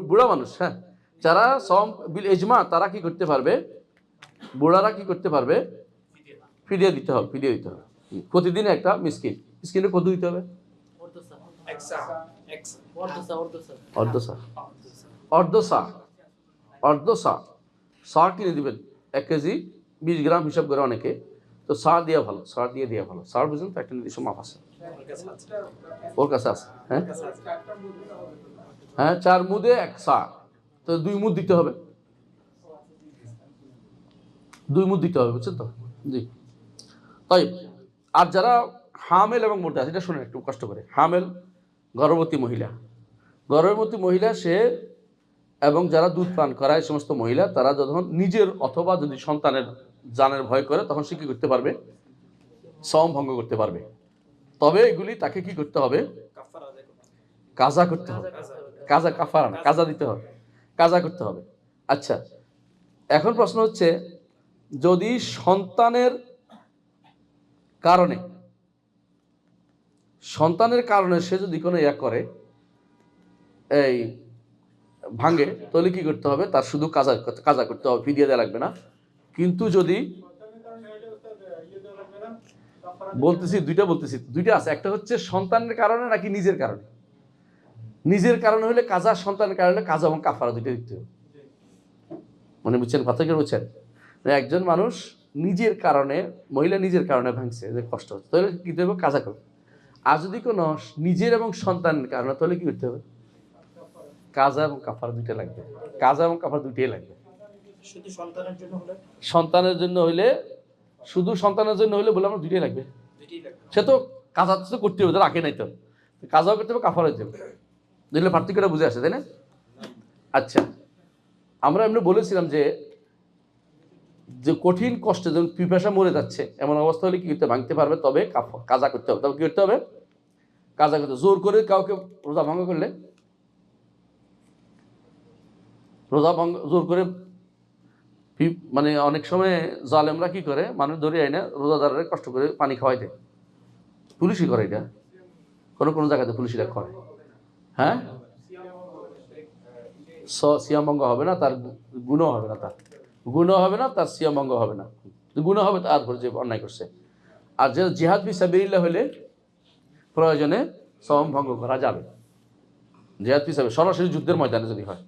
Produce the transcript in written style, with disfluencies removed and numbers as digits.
বুড়া মানুষ, হ্যাঁ, যারা সম বিল ইজমা তারা কি করতে পারবে, বুড়ারা কি করতে পারবে, ফিদিয়া দিতে হবে, ফিদিয়া দিতে হবে। প্রতিদিন একটা মিসকিন, মিসকিনের কত দিতে হবে? অর্ধ সা কিনে দিবেন, 1 কেজি 20 গ্রাম হিসাব করে অনেকে, তো সা দিয়ে ভালো, সা দিয়ে ভালো। সার বুঝুন তো একটা নির্দিষ্ট মাপ আছে, ওর কাছে আছে। হ্যাঁ হ্যাঁ, 4 মুদে 1 সা, তো 2 মুদ দিতে হবে, 2 মুদ দিতে হবে, বুঝছেন তো? জি। তাই আর যারা হামেল এবং মোর্দা, এটা শুনে একটু কষ্ট করে, হামেল গর্ভবতী মহিলা সে এবং যারা দুধ পান করায় সমস্ত মহিলা, তারা যখন নিজের অথবা যদি সন্তানের জানের ভয় করে, তখন সে কি করতে পারবে, সওম ভঙ্গ করতে পারবে। তবে এগুলি তাকে কি করতে হবে, কাজা করতে হবে, কাজা, কাফারা না, কাজা দিতে হবে, কাজা করতে হবে। আচ্ছা, এখন প্রশ্ন হচ্ছে, যদি সন্তানের কারণে সে যদি কোনো ইয়া করে, এই ভাঙে, তাহলে কি করতে হবে, তার শুধু কাজা করতে হবে, ফিদিয়া দেওয়া লাগবে না। কিন্তু যদি বলতেছি দুইটা আছে, একটা হচ্ছে সন্তানের কারণে নাকি নিজের কারণে। নিজের কারণে হলে কাজা, সন্তানের কারণে কাজা এবং কাফারা দুইটা দিতে হবে। মানে বুঝছেন কথা কি, বুঝছেন? একজন মানুষ নিজের কারণে, মহিলা নিজের কারণে ভাঙছে, যে কষ্ট হচ্ছে, তাহলে কি করতে হবে, কাজা করবে। আর যদি কোনো নিজের এবং সন্তানের কারণে, তাহলে কি করতে হবে, কাজা এবং কাফারা দুইটা লাগবে, কাজা এবং কাফারা দুইটাই লাগবে। শুধু সন্তানের জন্য হলে, শুধু সন্তানের জন্য হলে বলে আমরা দুইটাই লাগবে। সে তো কাজা তো করতে হবে, রাখে নাই তো, কাজাও করতে হবে, কাফারা দিতে হবে। বুঝলে পার্থক্যটা বুঝে আসে, তাই না? আচ্ছা, আমরা এমনি বলেছিলাম যে কঠিন কষ্টে যখন পিপাসা মরে যাচ্ছে, এমন অবস্থা হলে কি করতে, ভাঙতে পারবে, তবে কাজা করতে হবে। তবে কি করতে হবে, কাজা করতে। জোর করে কাউকে রোজা ভঙ্গ করলে, জোর করে, মানে অনেক সময় জালেমরা কি করে, মানুষ ধরে আইনা রোজাদারের কষ্ট করে পানি খাওয়াই দেয়। পুলিশই করে এটা, কোনো জায়গাতে পুলিশরা করে। হ্যাঁ, সিয়াম ভঙ্গ হবে না, তার গুণ হবে না, তার সিয়াম ভঙ্গ হবে না। গুণ হবে তার উপর যে অন্যায় করছে। আর যে জিহাদ ফি সাবিলিল্লাহ হলে প্রয়োজনে সিয়াম ভঙ্গ করা যাবে। জিহাদ ফি সাবিলিল্লাহ সরাসরি যুদ্ধের ময়দানে যদি হয়।